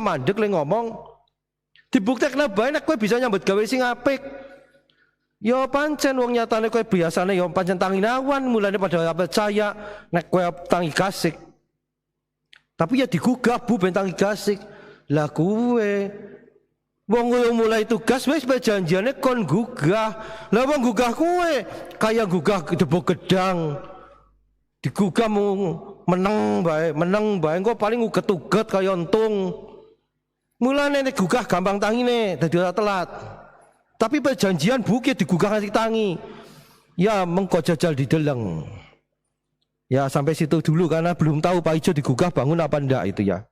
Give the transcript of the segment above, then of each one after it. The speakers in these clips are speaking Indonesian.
mandek le ngomong. Dibuktekna bae nek kowe bisa nyambut gawe sing apik. Ya pancen wong nyatane kowe biasane ya pancen tangi awan, mulane pada percaya nek kowe tangi gasik. Tapi ya digugah Bu ben tangi gasik. Lah kowe wong kowe mulai tugas wis janjiane kon gugah. Lah wong gugah kowe kaya gugah debok gedang. Digugah meneng bae engko paling uget-uget kaya untung. Mulane nek gugah gampang tangine dadi ora telat. Tapi perjanjian bukit digugah ngasih tangi. Ya mengko jajal dideleng. Ya sampai situ dulu karena belum tahu Pak Ijo digugah bangun apa ndak itu ya.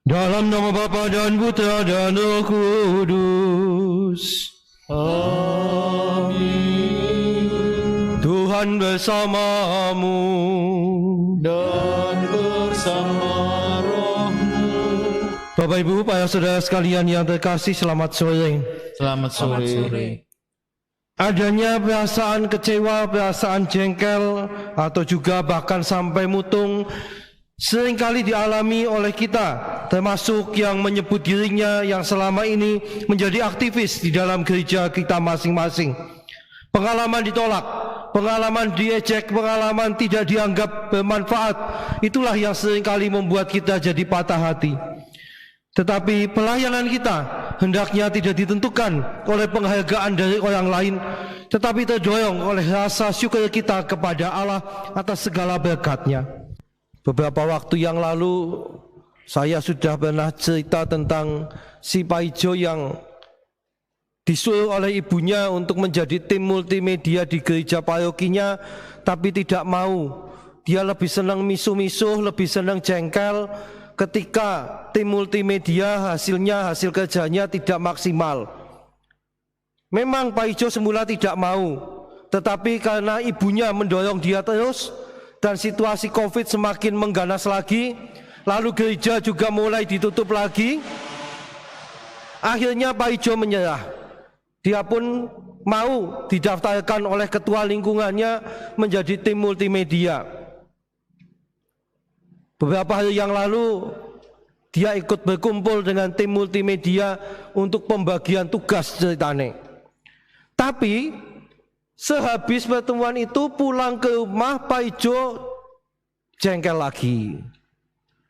Dalam nama Bapa dan Putra dan Roh Kudus. Amin. Tuhan bersamamu dan bersama Bapak Ibu, para saudara sekalian yang terkasih, selamat sore. Selamat sore. Adanya perasaan kecewa, perasaan jengkel, atau juga bahkan sampai mutung seringkali dialami oleh kita, termasuk yang menyebut dirinya yang selama ini menjadi aktivis di dalam gereja kita masing-masing. Pengalaman ditolak, pengalaman diejek, pengalaman tidak dianggap bermanfaat, itulah yang seringkali membuat kita jadi patah hati. Tetapi pelayanan kita hendaknya tidak ditentukan oleh penghargaan dari orang lain, tetapi terdorong oleh rasa syukur kita kepada Allah atas segala berkat-Nya. Beberapa waktu yang lalu saya sudah pernah cerita tentang si Pak Ijo yang disuruh oleh ibunya untuk menjadi tim multimedia di gereja parokinya, tapi tidak mau. Dia lebih senang misuh-misuh, lebih senang jengkel ketika tim multimedia hasil kerjanya tidak maksimal. Memang Pak Ijo semula tidak mau, tetapi karena ibunya mendorong dia terus dan situasi COVID semakin mengganas lagi, lalu gereja juga mulai ditutup lagi, akhirnya Pak Ijo menyerah. Dia pun mau didaftarkan oleh ketua lingkungannya menjadi tim multimedia. Beberapa hari yang lalu dia ikut berkumpul dengan tim multimedia untuk pembagian tugas ceritane. Tapi sehabis pertemuan itu pulang ke rumah Pak Ijo jengkel lagi.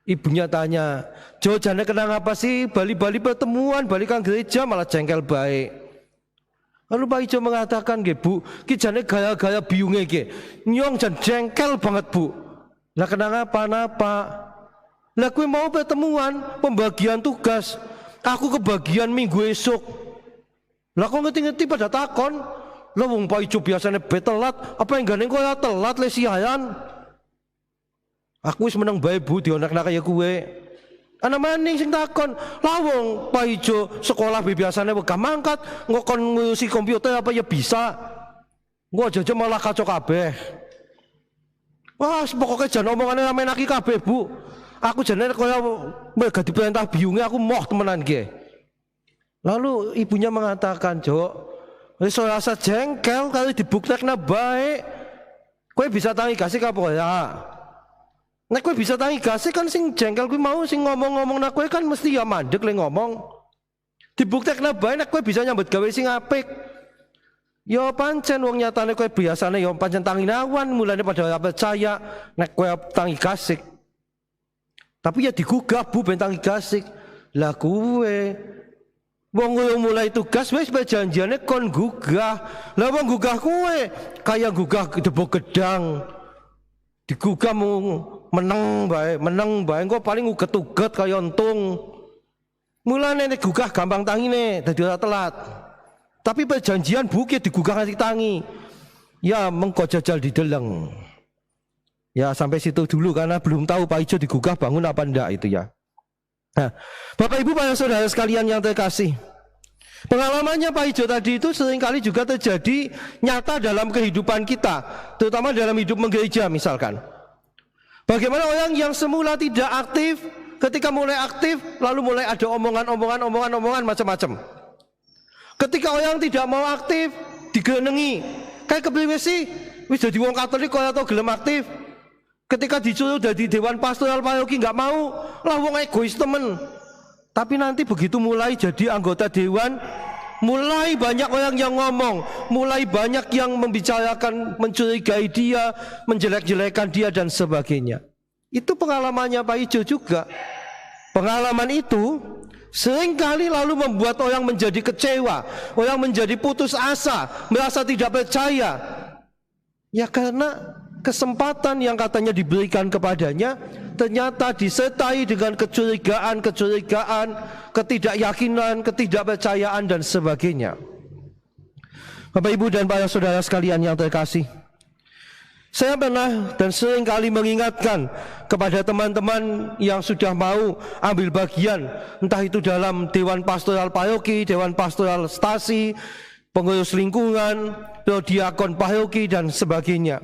Ibunya tanya, "Jo jane kenang apa sih? Bali-bali pertemuan, balikan gereja malah jengkel baik." Lalu Pak Ijo mengatakan, "Nggih Bu, ki jane gaya-gaya biunge ki. Nyong jan jengkel banget Bu." Lah kenapa? Lah kowe mau pertemuan, pembagian tugas, aku kebagian minggu esok. Lah kok ngerti-ngerti pada takon, lah wong Pak Ijo biasanya betelat, apa yang gandeng kowe telat le siayan. Aku wis meneng bae Bu dionek-nek kaya kowe. Ana maning sing takon, lah wong Pak Ijo sekolah biasanya wegah mangkat, ngokon ngurusi komputer apa ya bisa. Engko aja malah kacau kabeh. Wah, pokoknya jangan omongannya rame naki kabeh Bu. Aku jane kaya mereka diperintah biungnya aku moh temenan ge. Lalu ibunya mengatakan, "Jo, wis rasa jengkel kali dibuktekna bae. Kowe bisa tangi gasik apa ya? Nek kowe bisa tangi gasik kan sing jengkel kuwi mau sing ngomong-ngomong nak kowe kan mesti ya mandek le ngomong. Dibuktekna bae nek kowe bisa nyambut gawe sing apik. Ya pancen wong nyatane kowe biasane ya pancen tangi awan, mulane pada ora percaya nek kowe tangi gasik. Tapi ya digugah Bu ben tangi gasik. Lah kowe wong kowe mulai tugas wis janjiane kon gugah. Lah wong gugah kowe kaya gugah debok gedang. Digugah meneng bae engko paling uget-uget kaya untung. Mulane nek gugah gampang tangine dadi ora telat. Tapi perjanjian bukit digugah ngasih tangi. Ya mengko jajal dideleng. Ya sampai situ dulu karena belum tahu Pak Ijo digugah bangun apa ndak itu ya. Nah, Bapak Ibu para saudara sekalian yang terkasih, pengalamannya Pak Ijo tadi itu seringkali juga terjadi nyata dalam kehidupan kita, terutama dalam hidup menggereja misalkan. Bagaimana orang yang semula tidak aktif, ketika mulai aktif lalu mulai ada omongan macam-macam. Ketika orang tidak mau aktif, digenengi. Kayak kepriwe sih? Wis dadi wong Katolik kok atau gelem aktif. Ketika disuruh dari dewan pastoral paroki enggak mau, lah wong egois temen. Tapi nanti begitu mulai jadi anggota dewan, mulai banyak orang yang ngomong, mulai banyak yang membicarakan, mencurigai dia, menjelek-jelekan dia dan sebagainya. Itu pengalamannya Pak Ijo juga. Pengalaman itu seringkali lalu membuat orang menjadi kecewa, orang menjadi putus asa, merasa tidak percaya. Ya karena kesempatan yang katanya diberikan kepadanya ternyata disertai dengan kecurigaan, ketidakyakinan, ketidakpercayaan dan sebagainya. Bapak Ibu dan para saudara sekalian yang terkasih, saya pernah dan sering kali mengingatkan kepada teman-teman yang sudah mau ambil bagian, entah itu dalam Dewan Pastoral Paroki, Dewan Pastoral Stasi, pengurus lingkungan, diakon paroki dan sebagainya.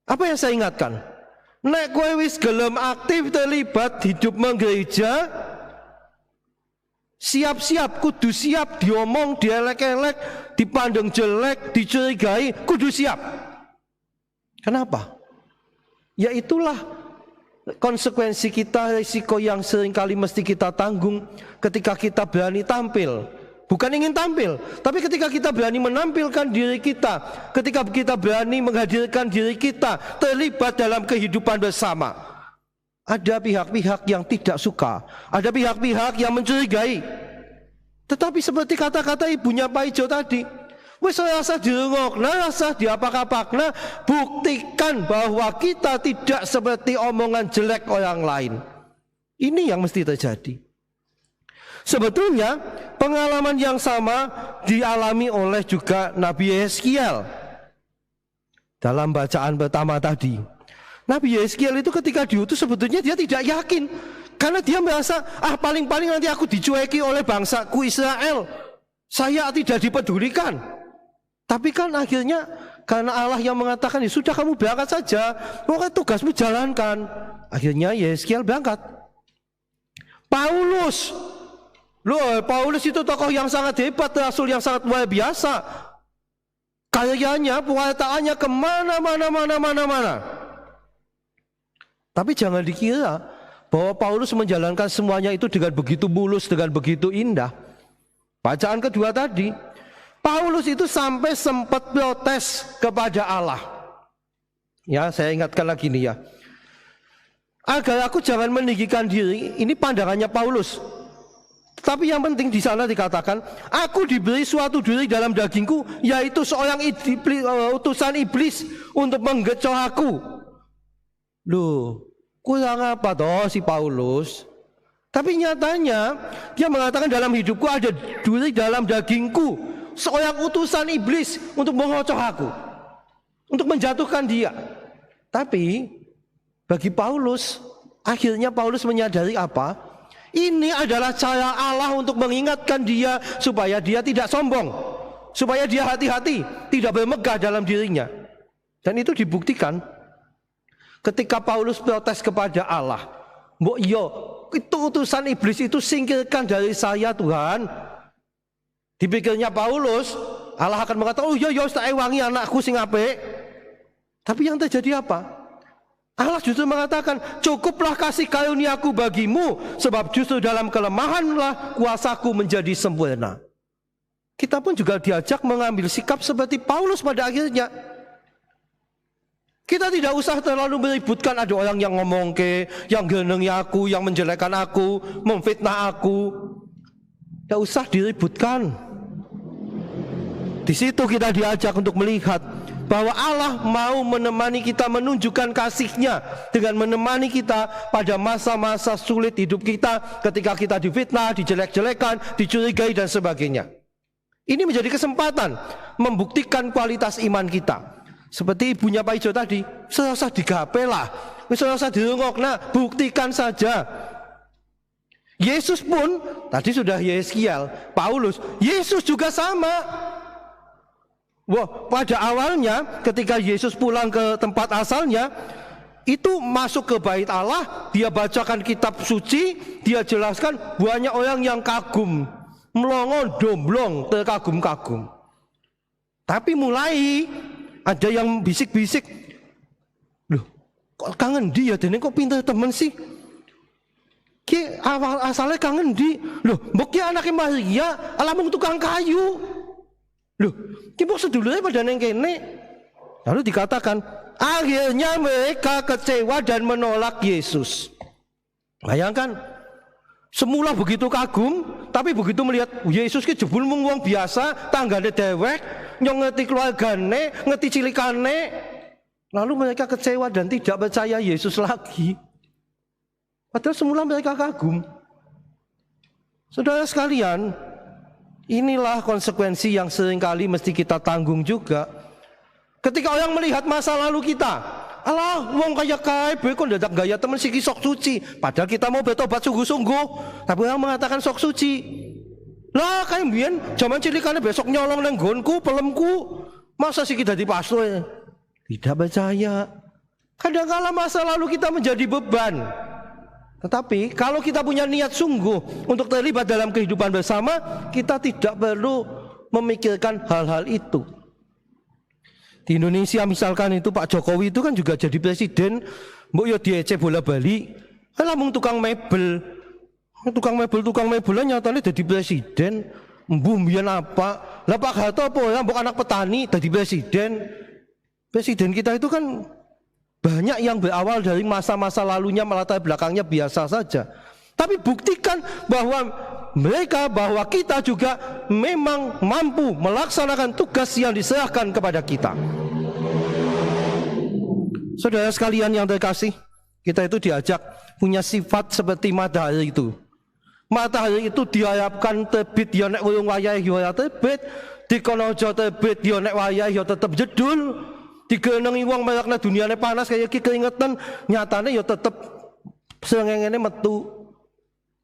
Apa yang saya ingatkan? Nek kowe wis gelem aktif terlibat hidup menggereja, siap-siap, kudu siap diomong, dielek-elek, dipandang jelek, dicurigai, kudu siap. Kenapa? Ya itulah konsekuensi kita, risiko yang seringkali mesti kita tanggung ketika kita berani tampil. Bukan ingin tampil, tapi ketika kita berani menampilkan diri kita, ketika kita berani menghadirkan diri kita terlibat dalam kehidupan bersama, ada pihak-pihak yang tidak suka, ada pihak-pihak yang mencurigai. Tetapi seperti kata-kata ibunya Pak Ijo tadi, wis rasa dirungokna, rasa diapak-apakna, buktikan bahwa kita tidak seperti omongan jelek orang lain. Ini yang mesti terjadi. Sebetulnya pengalaman yang sama dialami oleh juga Nabi Yeskiel. Dalam bacaan pertama tadi, Nabi Yeskiel itu ketika diutus sebetulnya dia tidak yakin, karena dia merasa paling-paling nanti aku dicueki oleh bangsaku Israel, saya tidak dipedulikan. Tapi kan akhirnya karena Allah yang mengatakan, ya sudah kamu berangkat saja, pokoknya tugasmu jalankan. Akhirnya Yeskiel berangkat. Paulus itu tokoh yang sangat hebat, rasul yang sangat luar biasa. Karyanya, pewartaannya kemana-mana. Tapi jangan dikira bahwa Paulus menjalankan semuanya itu dengan begitu mulus, dengan begitu indah. Bacaan kedua tadi, Paulus itu sampai sempat protes kepada Allah. Ya, saya ingatkan lagi nih ya. Agar aku jangan meninggikan diri, ini pandangannya Paulus. Tapi yang penting di sana dikatakan, aku diberi suatu duri dalam dagingku, yaitu seorang utusan iblis untuk menggecoh aku. Loh, kurang apa toh si Paulus? Tapi nyatanya dia mengatakan dalam hidupku ada duri dalam dagingku, seorang utusan iblis untuk mengocoh aku, untuk menjatuhkan dia. Tapi bagi Paulus, akhirnya Paulus menyadari apa? Ini adalah cara Allah untuk mengingatkan dia supaya dia tidak sombong, supaya dia hati-hati, tidak bermegah dalam dirinya. Dan itu dibuktikan ketika Paulus protes kepada Allah. Mbok yo, itu utusan iblis itu singkirkan dari saya Tuhan. Dipikirnya Paulus, Allah akan mengatakan, oh yo tak ewangi anakku sing apik. Tapi yang terjadi apa? Allah justru mengatakan, cukuplah kasih karuniaku bagimu, sebab justru dalam kelemahanlah kuasaku menjadi sempurna. Kita pun juga diajak mengambil sikap seperti Paulus pada akhirnya. Kita tidak usah terlalu meributkan, ada orang yang ngomong yang genengi aku, yang menjelekkan aku, memfitnah aku. Tidak usah diributkan. Di situ kita diajak untuk melihat bahwa Allah mau menemani kita, menunjukkan kasih-Nya dengan menemani kita pada masa-masa sulit hidup kita, ketika kita difitnah, dijelek-jelekan, dicurigai dan sebagainya. Ini menjadi kesempatan membuktikan kualitas iman kita. Seperti ibunya Pak Ijo tadi, serasa digapelah, serasa dirungokna, buktikan saja. Yesus pun tadi sudah Yeskiel, Paulus, Yesus juga sama. Wah, pada awalnya ketika Yesus pulang ke tempat asalnya, itu masuk ke bait Allah, dia bacakan kitab suci, dia jelaskan, banyak orang yang kagum, melongo domblong, terkagum-kagum. Tapi mulai ada yang bisik-bisik, loh kok kangen dia, dan kok pintar temen sih? Ki awal asalnya kangen di, loh, mbok ki anake Maria, alamung tukang kayu. Loh, ki mbok sedulure pada neng kene. Lalu dikatakan, akhirnya mereka kecewa dan menolak Yesus. Bayangkan, semula begitu kagum, tapi begitu melihat Yesus ki jebul mung wong biasa, tanggane dewek, nyong ngerti keluargane, ngerti cilikane. Lalu mereka kecewa dan tidak percaya Yesus lagi. Padahal semula mereka kagum. Saudara sekalian, inilah konsekuensi yang seringkali mesti kita tanggung juga. Ketika orang melihat masa lalu kita, alah, wong kaya kok dadak gaya temen siki sok suci. Padahal kita mau bertobat sungguh-sungguh, tapi orang mengatakan sok suci. Lah, kayak mbiyen zaman cilikane besok nyolong nang nggonku, pelemku. Masa siki dadi pastor? Tidak percaya. Kadang-kala masa lalu kita menjadi beban. Tetapi kalau kita punya niat sungguh untuk terlibat dalam kehidupan bersama, kita tidak perlu memikirkan hal-hal itu. Di Indonesia misalkan itu Pak Jokowi itu kan juga jadi presiden, mbok yo diece bola-bali, lamun tukang mebel nyatane jadi presiden, mbuh mbiyen apa? Lah Pak Harto apa ya mbok anak petani jadi presiden. Presiden kita itu kan banyak yang berawal dari masa-masa lalunya, latar belakangnya biasa saja. Tapi buktikan bahwa kita juga memang mampu melaksanakan tugas yang diserahkan kepada kita. Saudara sekalian yang terkasih, kita itu diajak punya sifat seperti matahari itu. Matahari itu diharapkan terbit ya nek wayung wayah ya terbit, dikono aja terbit ya nek wayah ya tetep jedul. Digenengi wong melakna duniane panas kayak ki keringetan, nyatane ya tetep srengengene metu.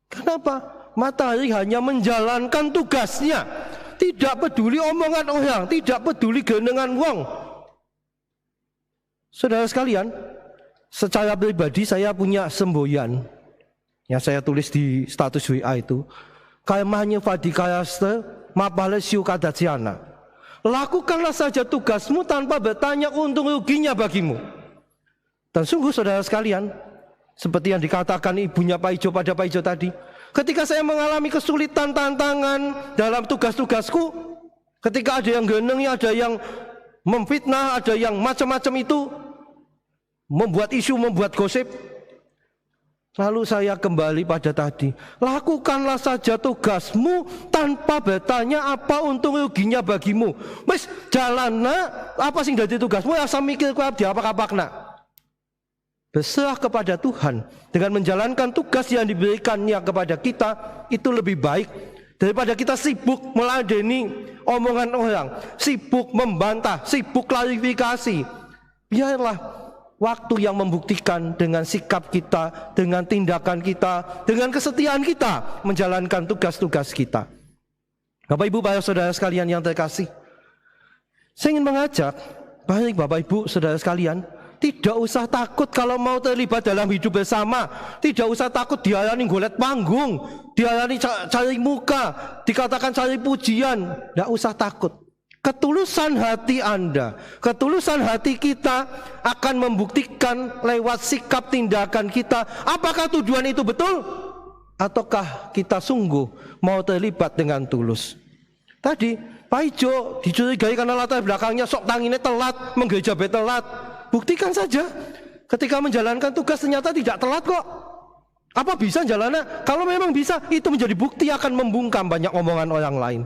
Kenapa? Matahari hanya menjalankan tugasnya, tidak peduli omongan orang, tidak peduli genengan wong. Saudara sekalian, secara pribadi saya punya semboyan yang saya tulis di status WA itu. Kaimahnya Fadikayaste Mapalesiu Kadaciana. Lakukanlah saja tugasmu tanpa bertanya untung ruginya bagimu. Dan sungguh saudara sekalian, seperti yang dikatakan ibunya Pak Ijo pada Pak Ijo tadi, ketika saya mengalami kesulitan, tantangan dalam tugas-tugasku, ketika ada yang genengi, ada yang memfitnah, ada yang macam-macam itu, membuat isu, membuat gosip, lalu saya kembali pada tadi, lakukanlah saja tugasmu tanpa bertanya apa untung ruginya bagimu. Wes jalana apa sing dadi tugasmu ya mikir kuwi diapa-apakna. Berserah kepada Tuhan dengan menjalankan tugas yang diberikannya kepada kita itu lebih baik daripada kita sibuk meladeni omongan orang, sibuk membantah, sibuk klarifikasi. Biarlah waktu yang membuktikan dengan sikap kita, dengan tindakan kita, dengan kesetiaan kita menjalankan tugas-tugas kita. Bapak Ibu, para saudara sekalian yang terkasih, saya ingin mengajak baik Bapak Ibu, saudara sekalian, tidak usah takut kalau mau terlibat dalam hidup bersama. Tidak usah takut dialani golet panggung, dialani cari muka, dikatakan cari pujian. Tidak usah takut. Ketulusan hati Anda, ketulusan hati kita akan membuktikan lewat sikap tindakan kita apakah tujuan itu betul ataukah kita sungguh mau terlibat dengan tulus. Tadi Pak Ijo dicurigai karena latar belakangnya sok tangine telat, menggereja telat. Buktikan saja ketika menjalankan tugas ternyata tidak telat kok. Apa bisa jalannya? Kalau memang bisa, itu menjadi bukti akan membungkam banyak omongan orang lain.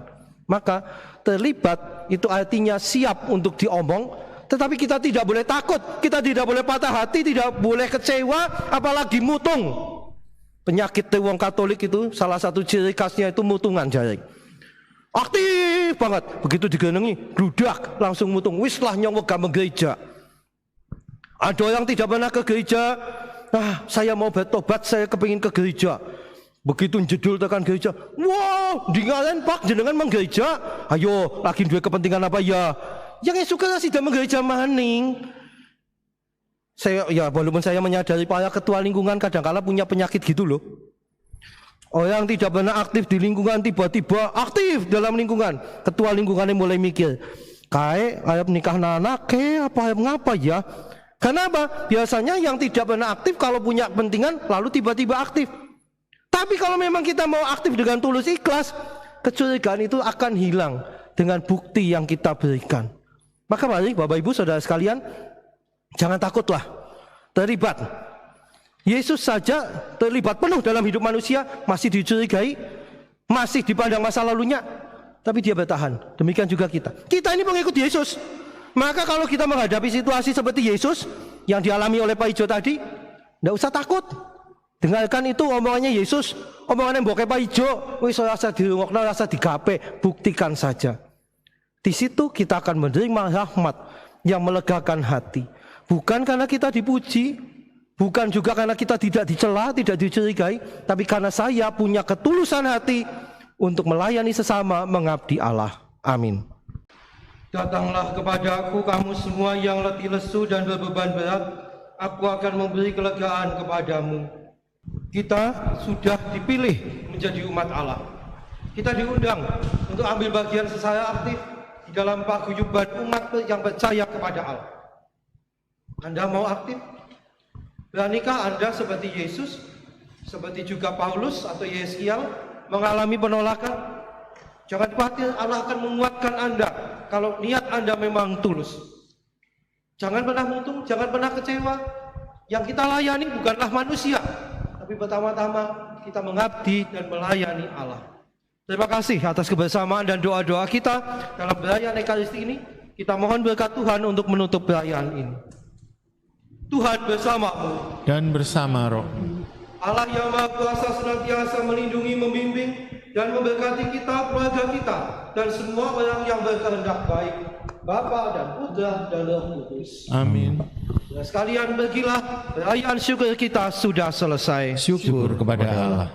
Maka terlibat itu artinya siap untuk diomong, tetapi kita tidak boleh takut, kita tidak boleh patah hati, tidak boleh kecewa, apalagi mutung. Penyakit wong Katolik itu salah satu ciri khasnya itu mutungan jaring. Aktif banget, begitu digenengi, bludak langsung mutung. Wis lah nyong wegah gereja. Ada yang tidak pernah ke gereja, saya mau bertobat, saya kepingin ke gereja. Begitu jedul tekan gereja, wow, dingalen Pak jenengan menggereja. Ayo, lagi dua kepentingan apa ya? Yang suka sudah menggereja maning. Saya ya walaupun saya menyadari para ketua lingkungan kadang-kala punya penyakit gitu loh. Orang tidak pernah aktif di lingkungan tiba-tiba aktif dalam lingkungan. Ketua lingkungannya mulai mikir, kayak nikah anak, apa ngapa ya? Kenapa? Biasanya yang tidak pernah aktif kalau punya kepentingan lalu tiba-tiba aktif. Tapi kalau memang kita mau aktif dengan tulus ikhlas, kecurigaan itu akan hilang dengan bukti yang kita berikan. Maka mari Bapak Ibu Saudara sekalian, jangan takutlah terlibat. Yesus saja terlibat penuh dalam hidup manusia, masih dicurigai, masih dipandang masa lalunya, tapi dia bertahan. Demikian juga kita. Kita ini pengikut Yesus. Maka kalau kita menghadapi situasi seperti Yesus yang dialami oleh Pak Ijo tadi, tidak usah takut. Dengarkan itu omongannya Yesus, omongannya mbok Pak Ijo, wis rasa dirungokno, rasa digape, buktikan saja. Di situ kita akan menerima rahmat yang melegakan hati. Bukan karena kita dipuji, bukan juga karena kita tidak dicela, tidak dicurigai, tapi karena saya punya ketulusan hati untuk melayani sesama, mengabdi Allah. Amin. Datanglah kepadaku kamu semua yang letih lesu dan berbeban berat, aku akan memberi kelegaan kepadamu. Kita sudah dipilih menjadi umat Allah. Kita diundang untuk ambil bagian secara aktif di dalam paguyuban umat yang percaya kepada Allah. Anda mau aktif? Beranikah Anda seperti Yesus, seperti juga Paulus atau Yeskiel mengalami penolakan? Jangan khawatir, Allah akan menguatkan Anda kalau niat Anda memang tulus. Jangan pernah muntung, jangan pernah kecewa. Yang kita layani bukanlah manusia, tapi pertama-tama kita mengabdi dan melayani Allah. Terima kasih atas kebersamaan dan doa-doa kita dalam perayaan Ekaristi ini. Kita mohon berkat Tuhan untuk menutup perayaan ini. Tuhan bersamamu dan bersama roh. Allah yang Maha Kuasa senantiasa melindungi, membimbing, dan memberkati kita, keluarga kita, dan semua orang yang berkehendak baik, Bapa dan Putra dan Roh Kudus. Amin. Dan sekalian pergilah, perayaan syukur kita sudah selesai. Syukur kepada Allah.